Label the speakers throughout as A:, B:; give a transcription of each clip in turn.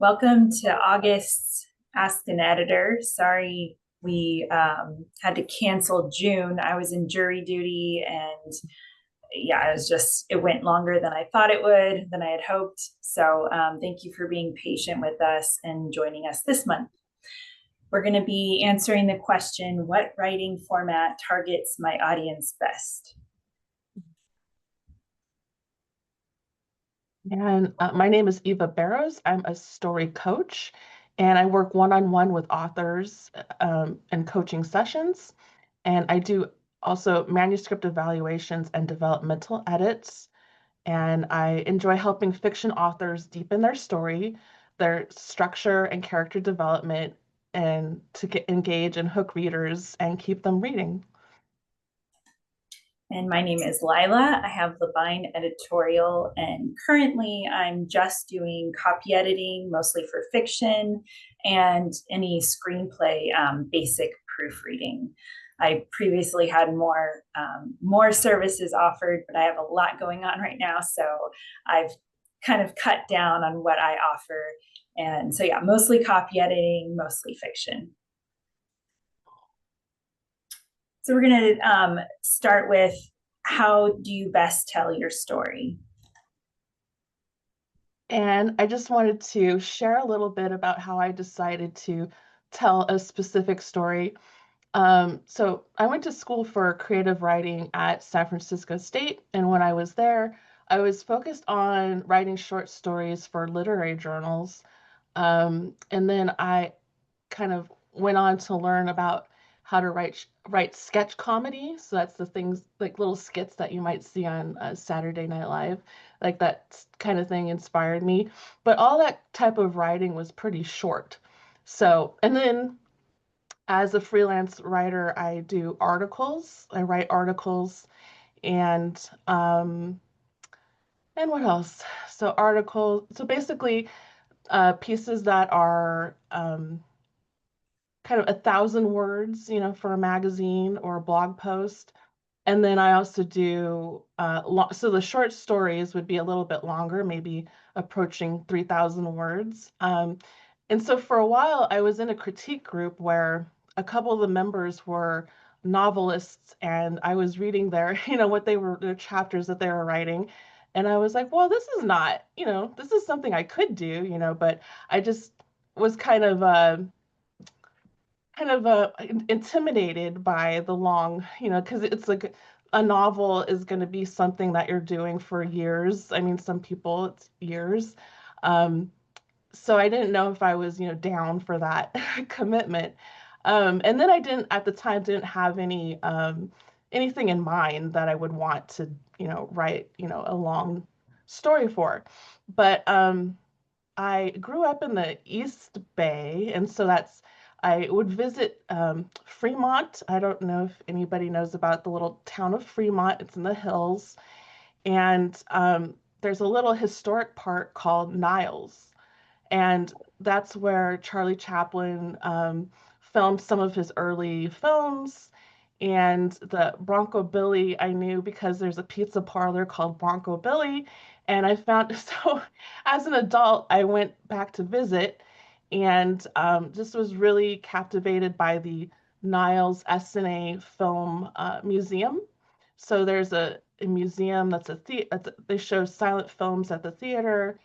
A: Welcome to August's Ask an Editor. Sorry we had to cancel June. I was in jury duty and yeah, it went longer than I thought it would, than I had hoped. So thank you for being patient with us and joining us this month. We're going to be answering the question, what writing format targets my audience best?
B: And my name is Eva Barrows. I'm a story coach, and I work one-on-one with authors and coaching sessions. And I do also manuscript evaluations and developmental edits. And I enjoy helping fiction authors deepen their story, their structure and character development, and to engage and hook readers and keep them reading.
A: And my name is Lila. I have LaBine editorial, and currently I'm just doing copy editing, mostly for fiction, and any screenplay basic proofreading. I previously had more services offered, but I have a lot going on right now, so I've kind of cut down on what I offer. And so yeah, mostly copy editing, mostly fiction. So we're going to start with, how do you best tell your story?
B: And I just wanted to share a little bit about how I decided to tell a specific story. So I went to school for creative writing at San Francisco State, and when I was there, I was focused on writing short stories for literary journals. And then I kind of went on to learn about how to write sketch comedy. So that's the things like little skits that you might see on Saturday Night Live, like that kind of thing inspired me. But all that type of writing was pretty short. So, and then as a freelance writer, I do articles. I write articles and and what else? So articles. So basically, pieces that are kind of 1,000 words, for a magazine or a blog post. And then I also do, so the short stories would be a little bit longer, maybe approaching 3,000 words. And so for a while, I was in a critique group where a couple of the members were novelists, and I was reading their, their chapters that they were writing. And I was like, well, this is not, this is something I could do, but I just was kind of intimidated by the long, because it's like a novel is going to be something that you're doing for years. I mean, some people it's years. Um, so I didn't know if I was, down for that commitment. And then I didn't, at the time, didn't have anything in mind that I would want to, write, a long story for. But I grew up in the East Bay, and so I would visit Fremont. I don't know if anybody knows about the little town of Fremont. It's in the hills, and there's a little historic park called Niles, and that's where Charlie Chaplin filmed some of his early films. And the Bronco Billy I knew because there's a pizza parlor called Bronco Billy. And I found, so as an adult, I went back to visit and just was really captivated by the Niles SNA Film Museum. So there's a museum they show silent films at the theater,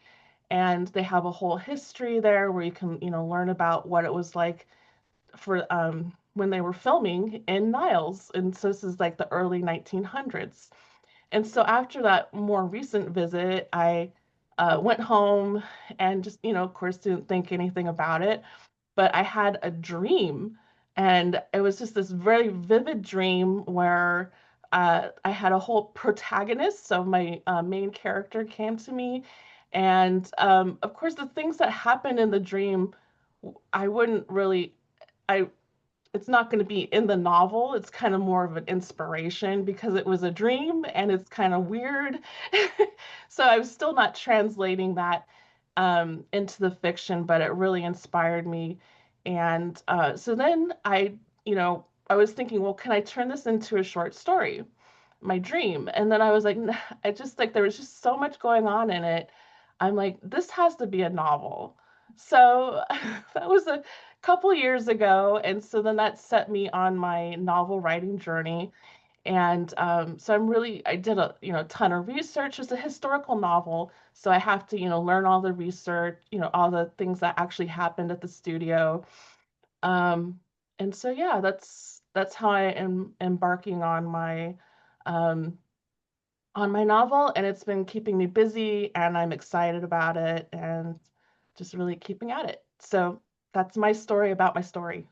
B: and they have a whole history there where you can, learn about what it was like for when they were filming in Niles. And so this is like the early 1900s. And so after that more recent visit, I went home and just, of course, didn't think anything about it. But I had a dream, and it was just this very vivid dream where I had a whole protagonist. So my main character came to me, and of course, the things that happened in the dream, I wouldn't really, I it's not going to be in the novel. It's kind of more of an inspiration because it was a dream and it's kind of weird. So I'm still not translating that into the fiction, but it really inspired me. And so then I was thinking, well, can I turn this into a short story? My dream. And then I was like, I just like, there was just so much going on in it. I'm like, this has to be a novel. So that was a couple years ago. And so then that set me on my novel writing journey. And so I did a, ton of research. It's a historical novel. So I have to, learn all the research, all the things that actually happened at the studio. Um, and so, yeah, that's how I am embarking um, on my novel, and it's been keeping me busy, and I'm excited about it, and just really keeping at it. So that's my story about my story.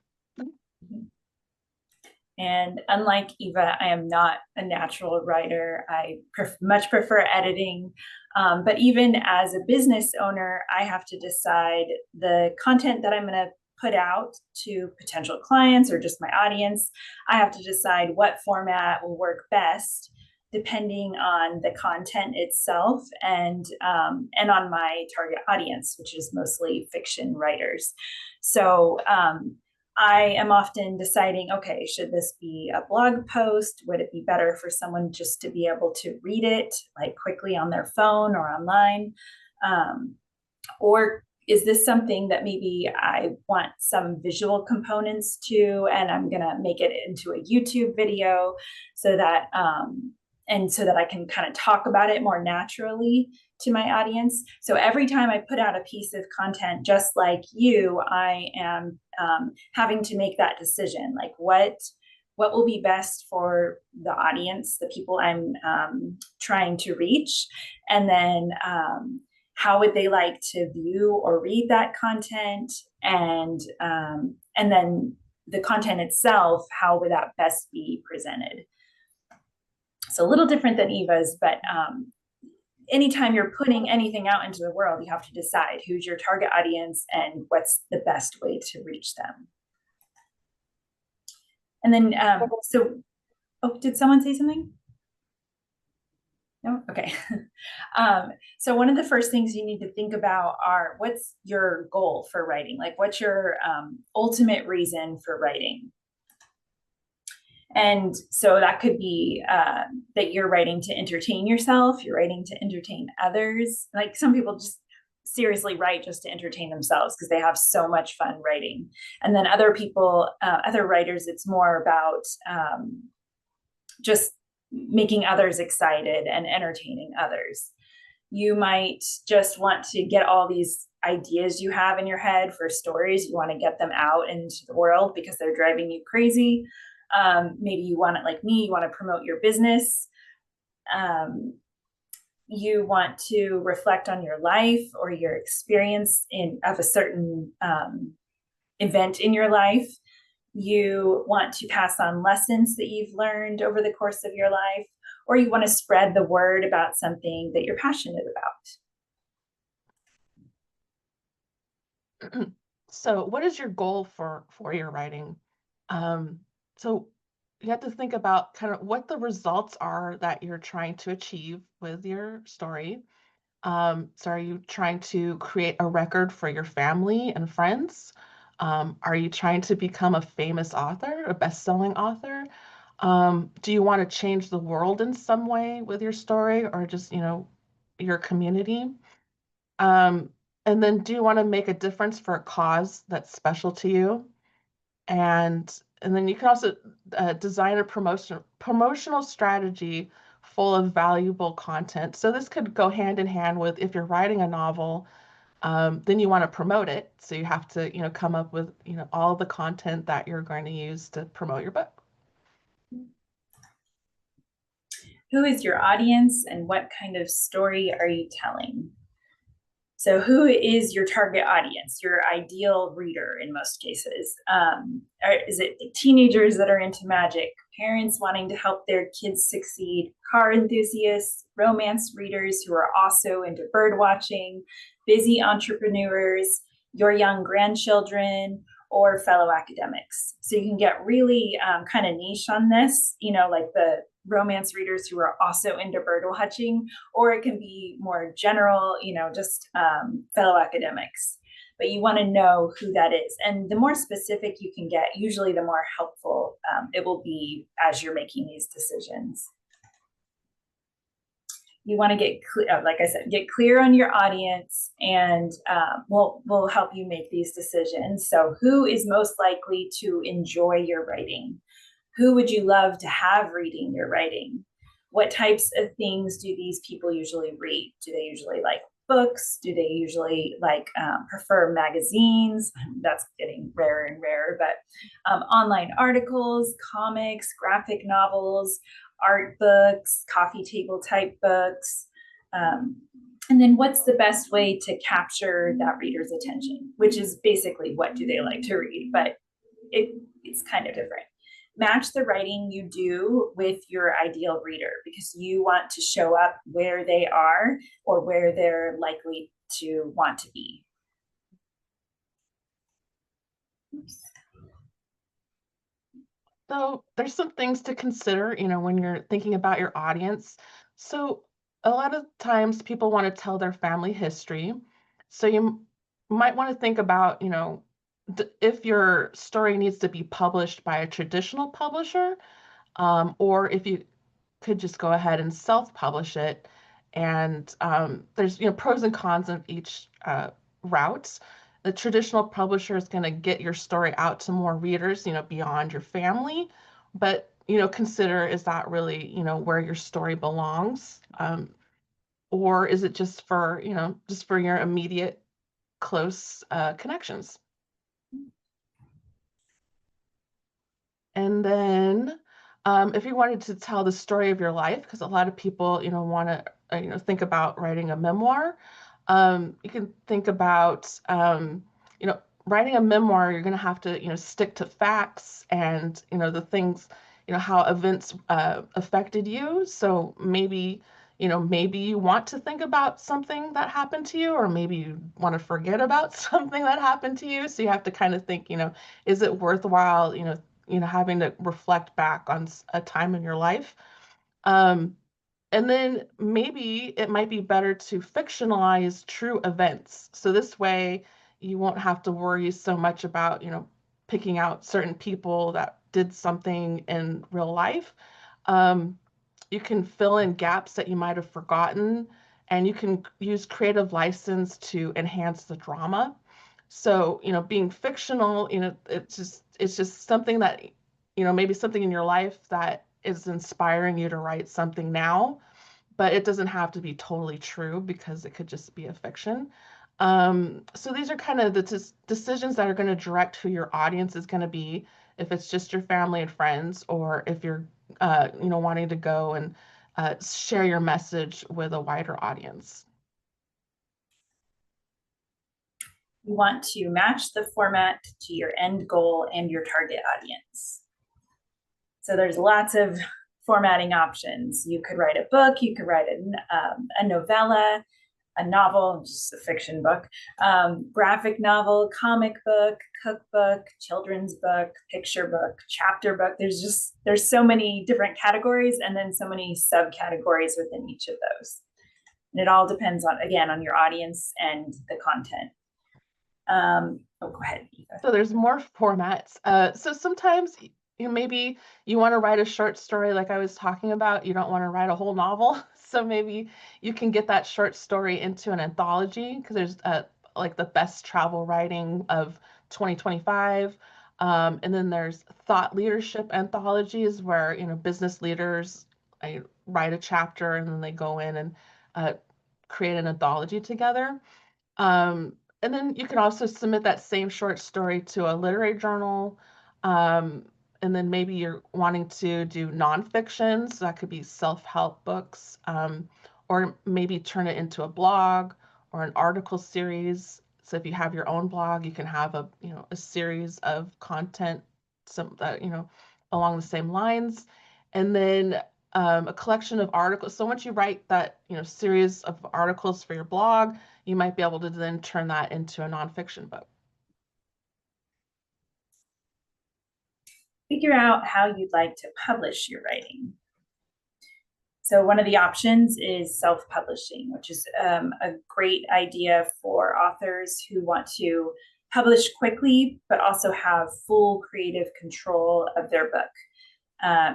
A: And unlike Eva, I am not a natural writer. I much prefer editing. But even as a business owner, I have to decide the content that I'm going to put out to potential clients or just my audience. I have to decide what format will work best depending on the content itself and on my target audience, which is mostly fiction writers. So I am often deciding, okay, should this be a blog post? Would it be better for someone just to be able to read it like quickly on their phone or online? Um, or is this something that maybe I want some visual components to, and I'm gonna make it into a YouTube video so that so that I can kind of talk about it more naturally to my audience. So every time I put out a piece of content, just like you, I am having to make that decision, like what will be best for the audience, the people I'm trying to reach, and then how would they like to view or read that content, and then the content itself, how would that best be presented? So a little different than Eva's, but anytime you're putting anything out into the world, you have to decide who's your target audience and what's the best way to reach them. And then, oh, did someone say something? No? Okay. So one of the first things you need to think about are what's your goal for writing? Like what's your ultimate reason for writing? And so that could be that you're writing to entertain yourself, you're writing to entertain others. Like some people just seriously write just to entertain themselves because they have so much fun writing. And then other people, other writers, it's more about just making others excited and entertaining others. You might just want to get all these ideas you have in your head for stories. You want to get them out into the world because they're driving you crazy. Maybe you want it like me, you want to promote your business. You want to reflect on your life or your experience of a certain event in your life. You want to pass on lessons that you've learned over the course of your life, or you want to spread the word about something that you're passionate
B: about. So what is your goal for your writing? So you have to think about kind of what the results are that you're trying to achieve with your story. So are you trying to create a record for your family and friends? Are you trying to become a famous author, a best-selling author? Do you want to change the world in some way with your story or just, your community? Um, and then do you want to make a difference for a cause that's special to you? And then you can also design a promotional strategy full of valuable content. So this could go hand in hand with if you're writing a novel, then you want to promote it. So you have to, come up with, all the content that you're going to use to promote your book.
A: Who is your audience and what kind of story are you telling? So who is your target audience, your ideal reader in most cases? Is it teenagers that are into magic, parents wanting to help their kids succeed, car enthusiasts, romance readers who are also into bird watching, busy entrepreneurs, your young grandchildren, or fellow academics? So you can get really kind of niche on this, like the romance readers who are also into bird watching, or it can be more general, just fellow academics. But you want to know who that is. And the more specific you can get, usually the more helpful it will be as you're making these decisions. You want to get clear, like I said, get clear on your audience, and we'll help you make these decisions. So, who is most likely to enjoy your writing? Who would you love to have reading your writing? What types of things do these people usually read? Do they usually like books? Do they usually like prefer magazines? That's getting rarer and rarer, but online articles, comics, graphic novels, art books, coffee table type books. Um, and then what's the best way to capture that reader's attention, which is basically what do they like to read, but it's kind of different. Match the writing you do with your ideal reader because you want to show up where they are or where they're likely to want to be.
B: So there's some things to consider, when you're thinking about your audience. So a lot of times people want to tell their family history. So you might want to think about, if your story needs to be published by a traditional publisher, or if you could just go ahead and self-publish it. And there's pros and cons of each route. The traditional publisher is going to get your story out to more readers, beyond your family. But consider, is that really where your story belongs, or is it just for your immediate close connections? And then if you wanted to tell the story of your life, because a lot of people, want to, think about writing a memoir, you can think about, writing a memoir, you're going to have to, stick to facts and, the things, how events affected you. So maybe you want to think about something that happened to you, or maybe you want to forget about something that happened to you. So you have to kind of think, is it worthwhile, having to reflect back on a time in your life. Um, and then maybe it might be better to fictionalize true events. So this way you won't have to worry so much about, picking out certain people that did something in real life. Um, you can fill in gaps that you might have forgotten, and you can use creative license to enhance the drama. So, being fictional, it's just something that, maybe something in your life that is inspiring you to write something now, but it doesn't have to be totally true because it could just be a fiction. So these are kind of the decisions that are going to direct who your audience is going to be, if it's just your family and friends, or if you're, wanting to go and share your message with a wider audience.
A: You want to match the format to your end goal and your target audience. So there's lots of formatting options. You could write a book, you could write a novella, a novel, just a fiction book, graphic novel, comic book, cookbook, children's book, picture book, chapter book. There's so many different categories and then so many subcategories within each of those. And it all depends on, again, on your audience and the content. Go ahead, Eva.
B: So there's more formats. So sometimes maybe you want to write a short story like I was talking about. You don't want to write a whole novel. So maybe you can get that short story into an anthology, because there's like the best travel writing of 2025. And then there's thought leadership anthologies where, business leaders write a chapter and then they go in and create an anthology together. And then you can also submit that same short story to a literary journal. And then maybe you're wanting to do nonfiction, so that could be self-help books, or maybe turn it into a blog or an article series. So if you have your own blog, you can have a series of content, along the same lines. And then a collection of articles. So once you write that, series of articles for your blog, you might be able to then turn that into a nonfiction book.
A: Figure out how you'd like to publish your writing. So one of the options is self-publishing, which is a great idea for authors who want to publish quickly, but also have full creative control of their book.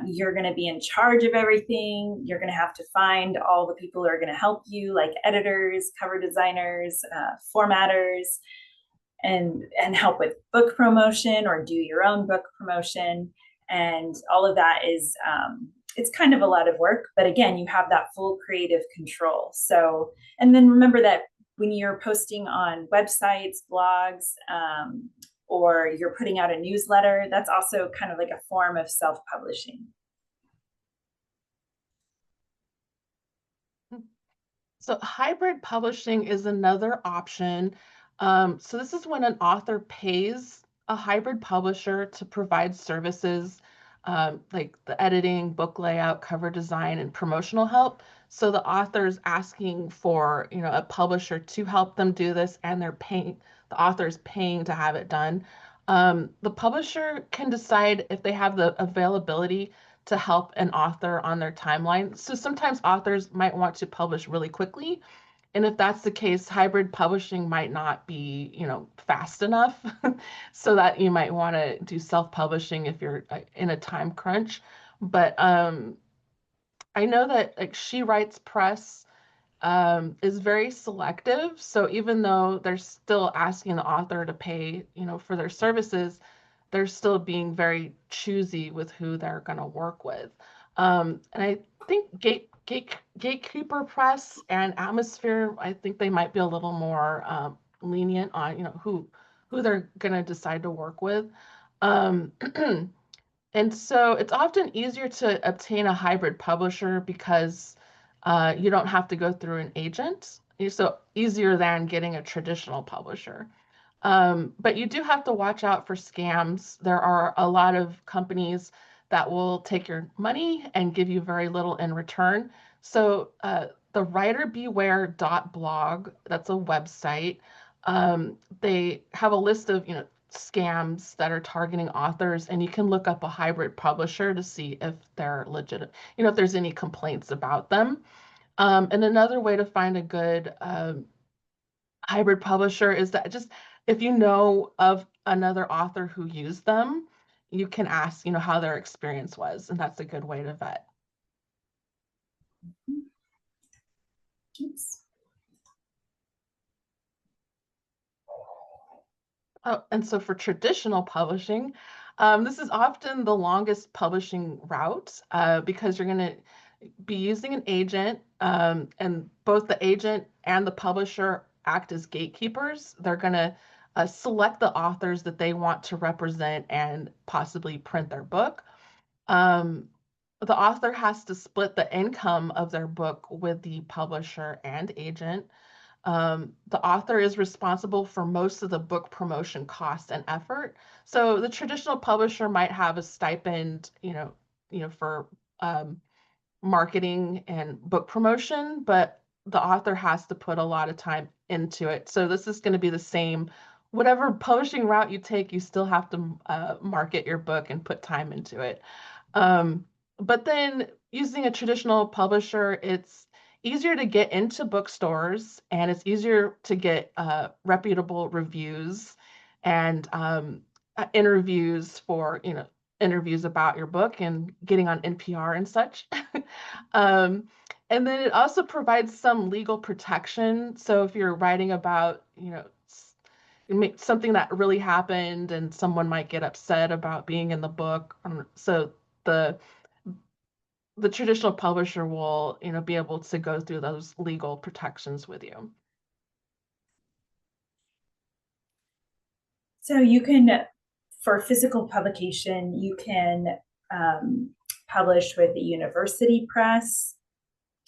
A: You're going to be in charge of everything. You're going to have to find all the people who are going to help you, like editors, cover designers, formatters, and help with book promotion or do your own book promotion. And all of that is it's kind of a lot of work, but again, you have that full creative control. So, and then remember that when you're posting on websites, blogs, or you're putting out a newsletter, that's also kind of like a form of self-publishing.
B: So hybrid publishing is another option. So this is when an author pays a hybrid publisher to provide services like the editing, book layout, cover design, and promotional help. So the author is asking for, a publisher to help them do this, and the author is paying to have it done. The publisher can decide if they have the availability to help an author on their timeline. So sometimes authors might want to publish really quickly. And if that's the case, hybrid publishing might not be, fast enough. So that you might want to do self-publishing if you're in a time crunch. But I know that like She Writes Press is very selective. So even though they're still asking the author to pay, for their services, they're still being very choosy with who they're going to work with. And I think Gatekeeper Press and Atmosphere, I think they might be a little more lenient on, who they're going to decide to work with. Um, And so it's often easier to obtain a hybrid publisher because you don't have to go through an agent. So easier than getting a traditional publisher. But you do have to watch out for scams. There are a lot of companies that will take your money and give you very little in return. So the writerbeware.blog, that's a website. They have a list of, scams that are targeting authors, and you can look up a hybrid publisher to see if they're legit, if there's any complaints about them. And another way to find a good hybrid publisher is that just if you know of another author who used them, you can ask, how their experience was, and that's a good way to vet.
A: Oops.
B: Oh, and so for traditional publishing, this is often the longest publishing route because you're going to be using an agent, and both the agent and the publisher act as gatekeepers. They're going to select the authors that they want to represent and possibly print their book. Um, the author has to split the income of their book with the publisher and agent. The author is responsible for most of the book promotion cost and effort. So the traditional publisher might have a stipend, for marketing and book promotion, but the author has to put a lot of time into it. So this is going to be the same. Whatever publishing route you take, you still have to market your book and put time into it. Um, but then using a traditional publisher, it's easier to get into bookstores and it's easier to get reputable reviews and interviews for, interviews about your book and getting on NPR and such. um, and then it also provides some legal protection. So if you're writing about, something that really happened and someone might get upset about being in the book. So the the traditional publisher will, be able to go through those legal protections with you.
A: So you can, for physical publication, you can publish with a university press,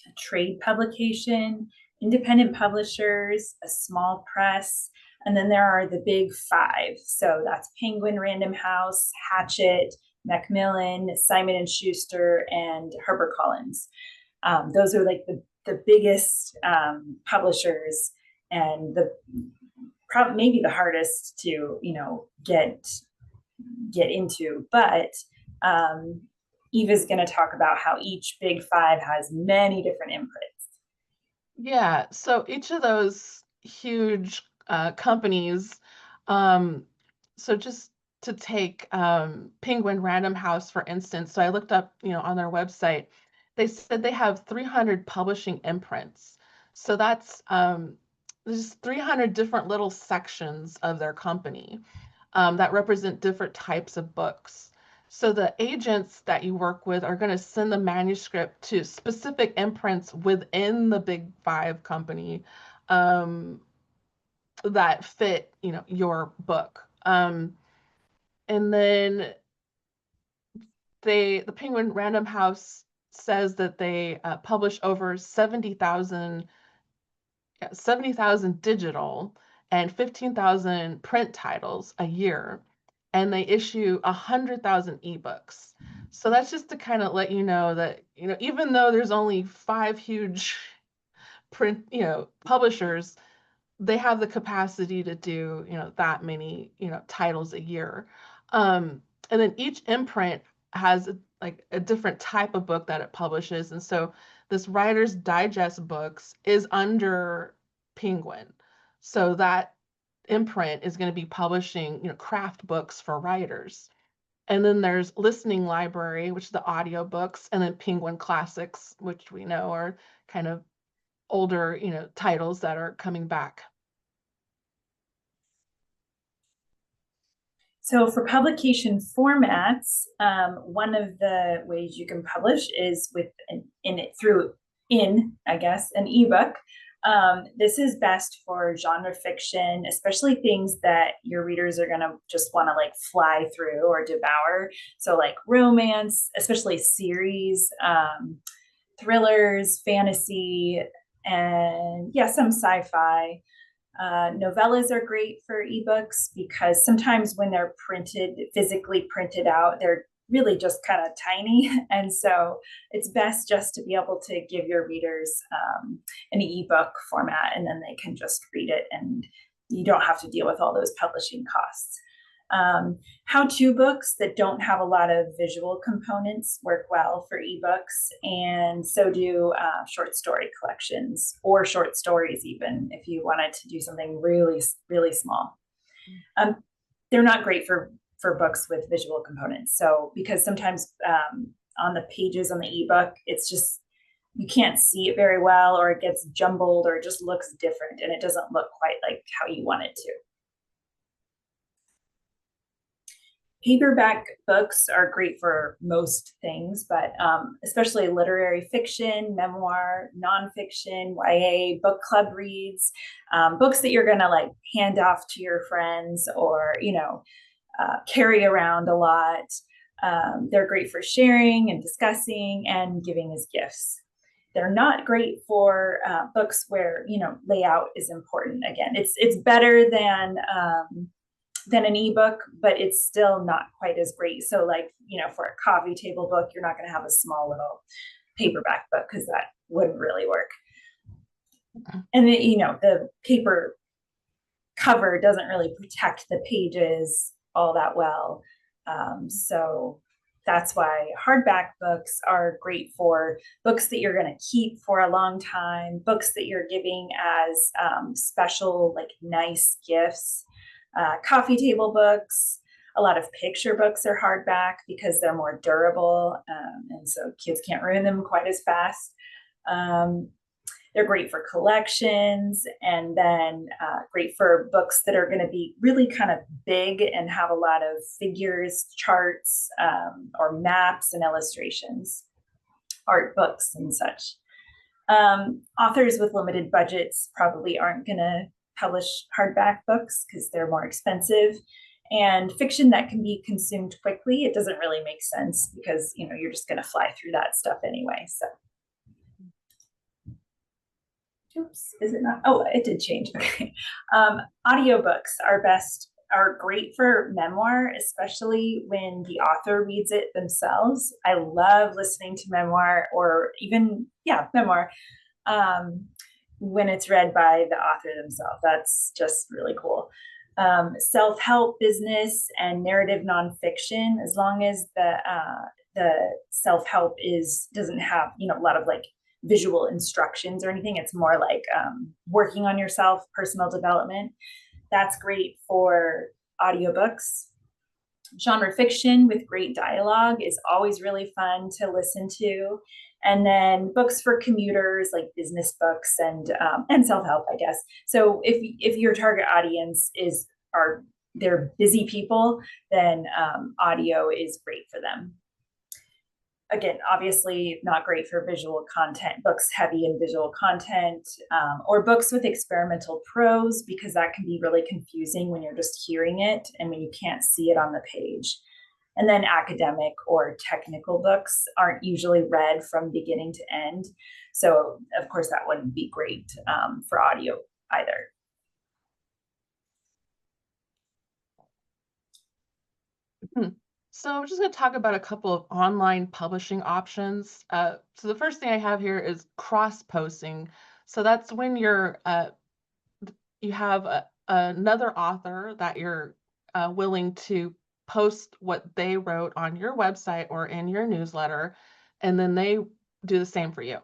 A: a trade publication, independent publishers, a small press, and then there are the big five. So that's Penguin Random House, Hachette, Macmillan, Simon and Schuster, and HarperCollins. Those are like the biggest publishers, and the maybe the hardest to get into. But Eva's going to talk about how each big five has many different inputs.
B: Yeah, so each of those huge companies, um, so just to take Penguin Random House, for instance. So I looked up, on their website. They said they have 300 publishing imprints. So that's there's 300 different little sections of their company that represent different types of books. So the agents that you work with are going to send the manuscript to specific imprints within the Big Five company um, that fit, your book. And then the Penguin Random House says that they publish over 70,000 digital and 15,000 print titles a year, and they issue 100,000 ebooks. So that's just to kind of let you know that, even though there's only five huge print, publishers, they have the capacity to do, that many, titles a year. And then each imprint has like a different type of book that it publishes. And so this Writer's Digest books is under Penguin. So that imprint is going to be publishing, craft books for writers. And then there's Listening Library, which is the audio books, and then Penguin Classics, which we know are kind of older, titles that are coming back.
A: So for publication formats, one of the ways you can publish is with I guess, an ebook. This is best for genre fiction, especially things that your readers are going to just want to like fly through or devour. So like romance, especially series, thrillers, fantasy, and yeah, some sci-fi. Novellas are great for ebooks because sometimes when they're physically printed out, they're really just kind of tiny. And so it's best just to be able to give your readers an ebook format, and then they can just read it and you don't have to deal with all those publishing costs. How-to books that don't have a lot of visual components work well for ebooks, and so do short story collections or short stories, even if you wanted to do something really, really small. They're not great for books with visual components. So because sometimes on the pages on the ebook, it's just you can't see it very well, or it gets jumbled, or it just looks different and it doesn't look quite like how you want it to. Paperback books are great for most things, but especially literary fiction, memoir, nonfiction, YA, book club reads, books that you're going to like hand off to your friends or, carry around a lot. They're great for sharing and discussing and giving as gifts. They're not great for books where, layout is important. Again, it's better than an ebook, but it's still not quite as great. So like, for a coffee table book, you're not going to have a small little paperback book because that wouldn't really work. And the paper cover doesn't really protect the pages all that well. So that's why hardback books are great for books that you're going to keep for a long time, books that you're giving as special, like nice gifts. Coffee table books, a lot of picture books are hardback because they're more durable, and so kids can't ruin them quite as fast. They're great for collections, and then great for books that are going to be really kind of big and have a lot of figures, charts, or maps and illustrations, art books and such. Authors with limited budgets probably aren't going to publish hardback books because they're more expensive, and fiction that can be consumed quickly, it doesn't really make sense because you're just going to fly through that stuff anyway. So oops, is it not? Oh, it did change. Okay. Audiobooks are great for memoir, especially when the author reads it themselves. I love listening to memoir, or even memoir, when it's read by the author themselves. That's just really cool. Self-help, business, and narrative nonfiction, as long as the self-help doesn't have a lot of like visual instructions or anything. It's more like working on yourself, personal development. That's great for audiobooks. Genre fiction with great dialogue is always really fun to listen to. And then books for commuters, like business books and self help, I guess. So if your target audience is are they're busy people, then audio is great for them. Again, obviously not great for visual content, books heavy in visual content, or books with experimental prose, because that can be really confusing when you're just hearing it and when you can't see it on the page. And then academic or technical books aren't usually read from beginning to end. So, of course, that wouldn't be great for audio either.
B: Hmm. So I'm just going to talk about a couple of online publishing options. So the first thing I have here is cross-posting. So that's when you have another author that you're willing to post what they wrote on your website or in your newsletter, and then they do the same for you.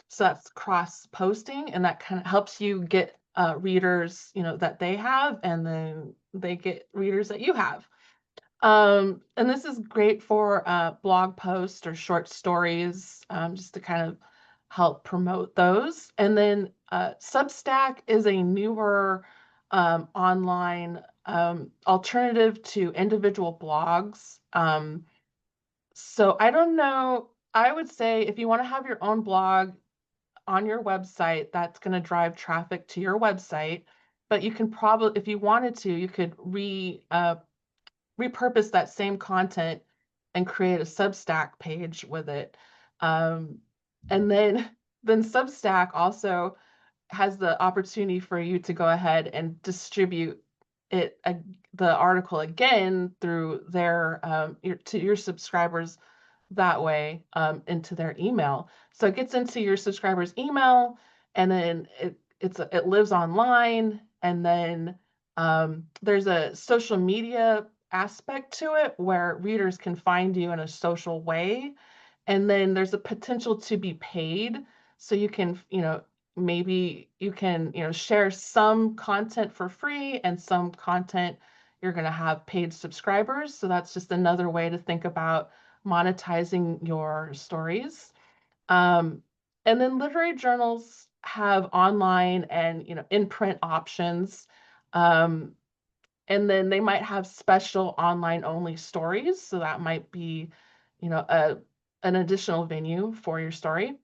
B: So that's cross-posting, and that kind of helps you get readers, that they have, and then they get readers that you have. And this is great for blog posts or short stories, just to kind of help promote those. And then Substack is a newer online alternative to individual blogs. So I don't know. I would say if you want to have your own blog on your website, that's going to drive traffic to your website. But you can probably, if you wanted to, you could repurpose that same content and create a Substack page with it. Um, and then then Substack also has the opportunity for you to go ahead and distribute the article again through to your subscribers that way, into their email. So it gets into your subscribers' email, and then it lives online, and then there's a social media aspect to it where readers can find you in a social way, and then there's a potential to be paid. So you can, maybe you can, share some content for free and some content you're going to have paid subscribers. So that's just another way to think about monetizing your stories. Um, and then literary journals have online and, in print options. Um, and then they might have special online only stories. So that might be, an additional venue for your story.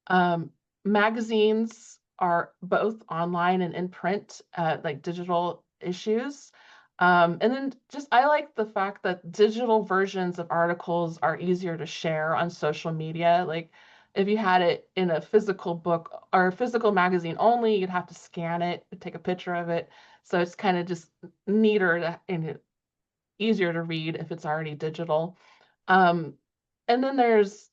B: Um, Magazines are both online and in print, like digital issues. And then just I like the fact that digital versions of articles are easier to share on social media. Like if you had it in a physical book or a physical magazine only, you'd have to scan it, take a picture of it. So it's kind of just neater and easier to read if it's already digital. Um, and then there's,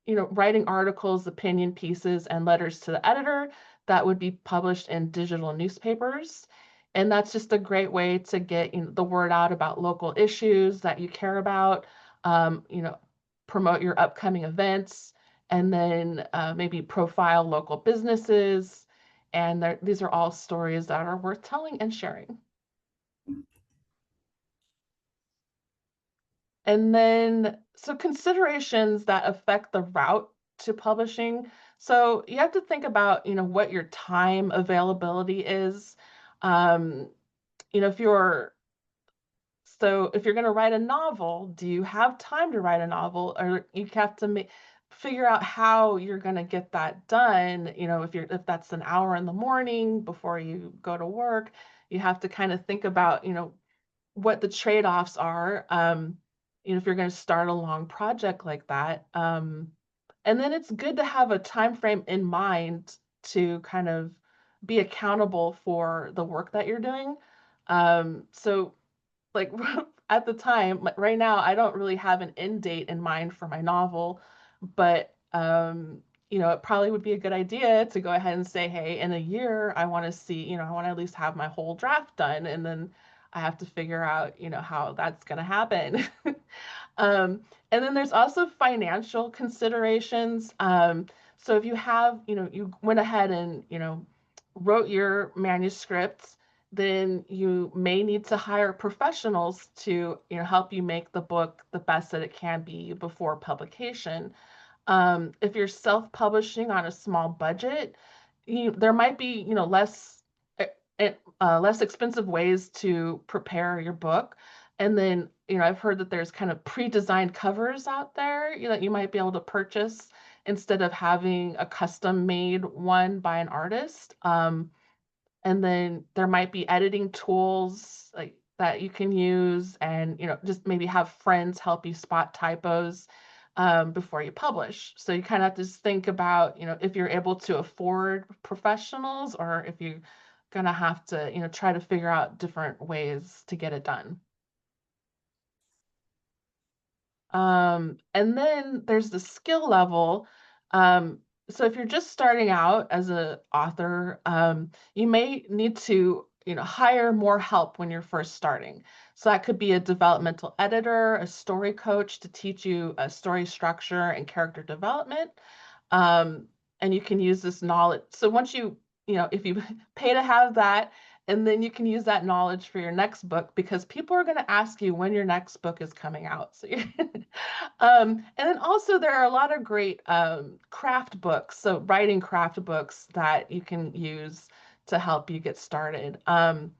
B: writing articles, opinion pieces, and letters to the editor that would be published in digital newspapers. And that's just a great way to get, the word out about local issues that you care about, um, you know, promote your upcoming events, and then maybe profile local businesses. And these are all stories that are worth telling and sharing. And then, so considerations that affect the route to publishing. So you have to think about, what your time availability is. Um, you know, if you're, if you're going to write a novel, do you have time to write a novel, or you have to figure out how you're going to get that done? If that's an hour in the morning before you go to work, you have to kind of think about, what the trade-offs are, if you're going to start a long project like that. And then it's good to have a time frame in mind to kind of be accountable for the work that you're doing. So like at the time, like right now, I don't really have an end date in mind for my novel, but it probably would be a good idea to go ahead and say, hey, in a year, I want to see, I want to at least have my whole draft done, and then I have to figure out, how that's going to happen. Um, and then there's also financial considerations. So if you have, you went ahead and, wrote your manuscript, then you may need to hire professionals to, help you make the book the best that it can be before publication. If you're self-publishing on a small budget, there might be, eh, less expensive ways to prepare your book. And then, I've heard that there's kind of pre-designed covers out there, that you might be able to purchase instead of having a custom made one by an artist. And then there might be editing tools like that you can use, and just maybe have friends help you spot typos before you publish. So you kind of have to just think about, if you're able to afford professionals, or if you're gonna have to, try to figure out different ways to get it done. And then there's the skill level. Um, so if you're just starting out as an author, you may need to, hire more help when you're first starting. So that could be a developmental editor, a story coach to teach you a story structure and character development. Um, and you can use this knowledge. So once if you pay to have that, and then you can use that knowledge for your next book, because people are going to ask you when your next book is coming out. So and then also there are a lot of great craft books, so writing craft books that you can use to help you get started. And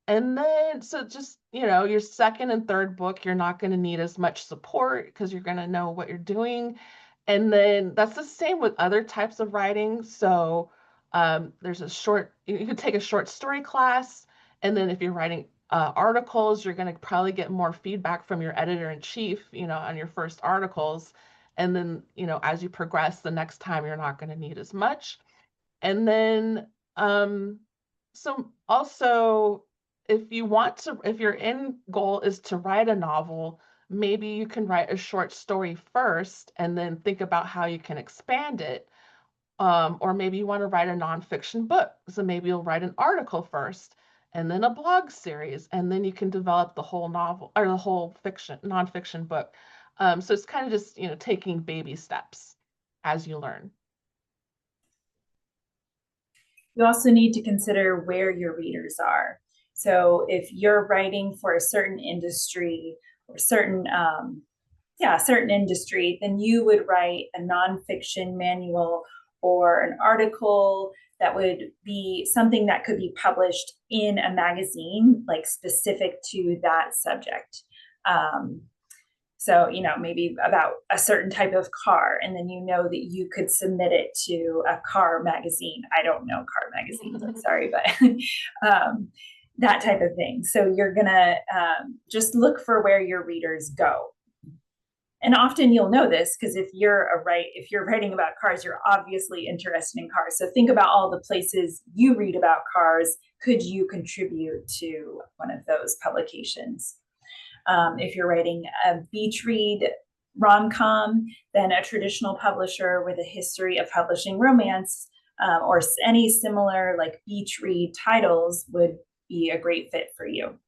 B: then, so just, your second and third book, you're not going to need as much support because you're going to know what you're doing. And then that's the same with other types of writing. So you could take a short story class. And then if you're writing articles, you're going to probably get more feedback from your editor in chief, on your first articles. And then, as you progress, the next time you're not going to need as much. And then, um, so also, if your end goal is to write a novel, maybe you can write a short story first and then think about how you can expand it. Or maybe you want to write a nonfiction book. So maybe you'll write an article first and then a blog series, and then you can develop the whole novel or the whole nonfiction book. So it's kind of just, taking baby steps as you learn.
A: You also need to consider where your readers are. So if you're writing for a certain industry or certain industry, then you would write a nonfiction manual or an article that would be something that could be published in a magazine, like specific to that subject. Um, so, maybe about a certain type of car, and then that you could submit it to a car magazine. I don't know car magazines, I'm sorry, but that type of thing. So you're gonna just look for where your readers go. And often you'll know this because if you're writing about cars, you're obviously interested in cars. So think about all the places you read about cars. Could you contribute to one of those publications? If you're writing a beach read rom-com, then a traditional publisher with a history of publishing romance or any similar like beach read titles would be a great fit for you.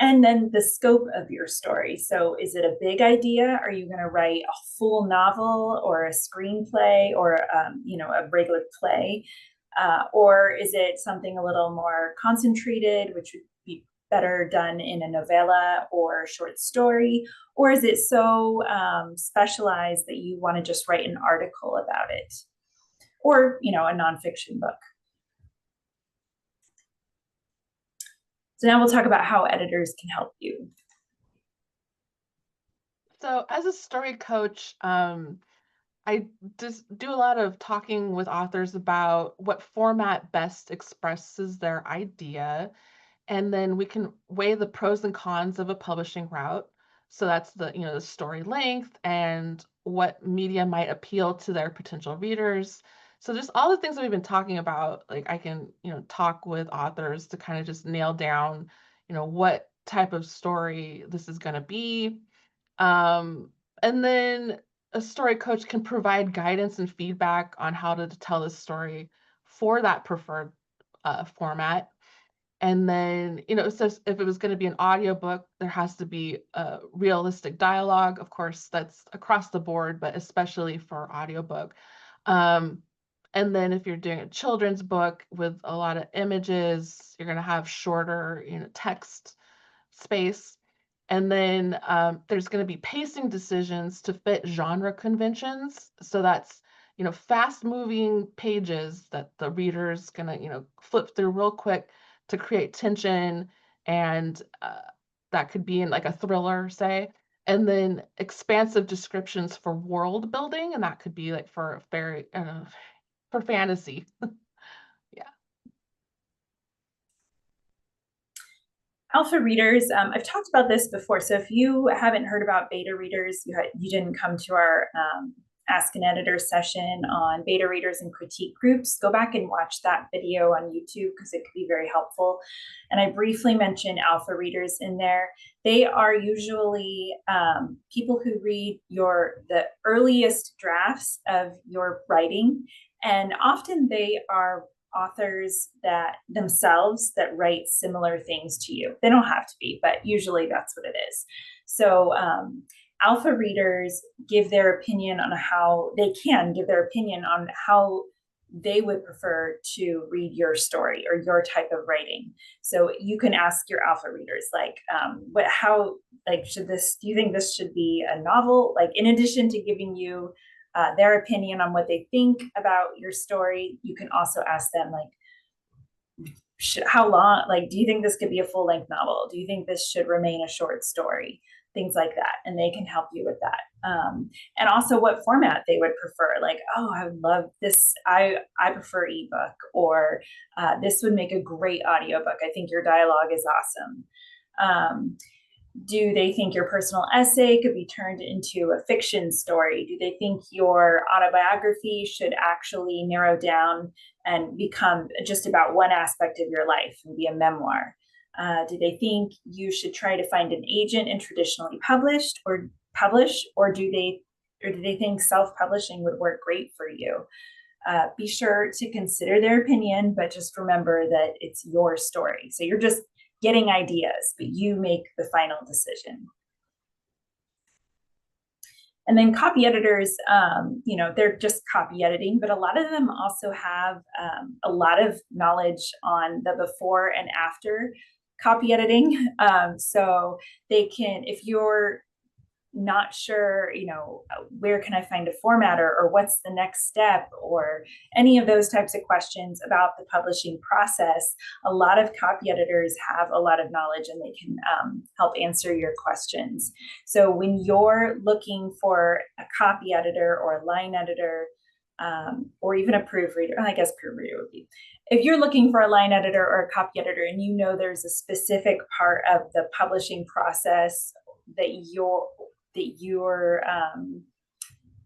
A: And then the scope of your story. So is it a big idea? Are you going to write a full novel or a screenplay or a regular play? Or is it something a little more concentrated, which would be better done in a novella or short story? Or is it so specialized that you want to just write an article about it? Or, a nonfiction book? So now we'll talk about how editors can help you.
B: So as a story coach, I just do a lot of talking with authors about what format best expresses their idea. And then we can weigh the pros and cons of a publishing route. So that's the story length and what media might appeal to their potential readers. So just all the things that we've been talking about, like I can, talk with authors to kind of just nail down, what type of story this is going to be. And then a story coach can provide guidance and feedback on how to tell the story for that preferred format. And then, so if it was going to be an audiobook, there has to be a realistic dialogue. Of course, that's across the board, but especially for audiobook. Um, And then if you're doing a children's book with a lot of images, you're going to have shorter, text space. And then there's going to be pacing decisions to fit genre conventions. So that's, fast moving pages that the reader's going to, flip through real quick to create tension. And that could be in like a thriller, say. And then expansive descriptions for world building. And that could be like for fairy, for fantasy. Yeah.
A: Alpha readers, I've talked about this before. So if you haven't heard about beta readers, you didn't come to our Ask an Editor session on beta readers and critique groups, go back and watch that video on YouTube because it could be very helpful. And I briefly mentioned alpha readers in there. They are usually people who read the earliest drafts of your writing, and often they are authors that themselves that write similar things to you. They don't have to be, but usually that's what it is. So alpha readers give their opinion on how they would prefer to read your story or your type of writing. So you can ask your alpha readers, like, do you think this should be a novel? Like, in addition to giving you their opinion on what they think about your story, you can also ask them, like, how long, like, do you think this could be a full-length novel? Do you think this should remain a short story? Things like that, and they can help you with that. And also what format they would prefer, like, oh, I would love this, I prefer ebook, or this would make a great audiobook. I think your dialogue is awesome. Do they think your personal essay could be turned into a fiction story? Do they think your autobiography should actually narrow down and become just about one aspect of your life and be a memoir? Do they think you should try to find an agent and traditionally publish, or do they think self-publishing would work great for you? Be sure to consider their opinion, but just remember that it's your story. So you're just getting ideas, but you make the final decision. And then copy editors, they're just copy editing, but a lot of them also have a lot of knowledge on the before and after copy editing. So they can, if you're not sure, where can I find a formatter, or what's the next step, or any of those types of questions about the publishing process, a lot of copy editors have a lot of knowledge and they can help answer your questions. So when you're looking for a copy editor or a line editor, or even a proofreader, I guess proofreader would be, if you're looking for a line editor or a copy editor and there's a specific part of the publishing process that you're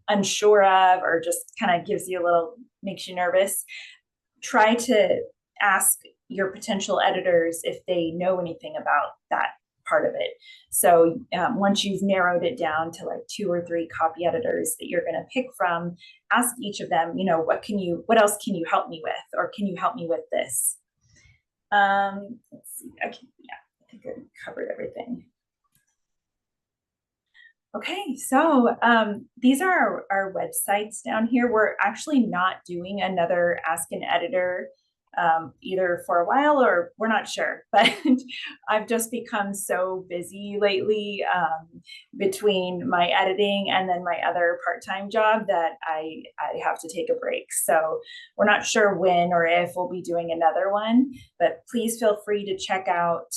A: unsure of, or just kind of makes you nervous, try to ask your potential editors if they know anything about that part of it. So once you've narrowed it down to like 2 or 3 copy editors that you're going to pick from, ask each of them, what else can you help me with, or can you help me with this? Let's see. I think I covered everything. Okay, so these are our websites down here. We're actually not doing another Ask an Editor either for a while, or we're not sure, but I've just become so busy lately between my editing and then my other part-time job that I have to take a break. So we're not sure when or if we'll be doing another one, but please feel free to check out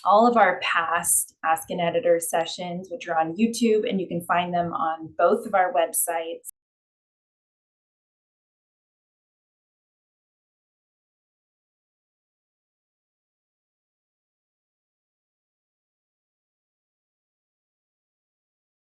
A: all of our past Ask an Editor sessions, which are on YouTube, and you can find them on both of our websites.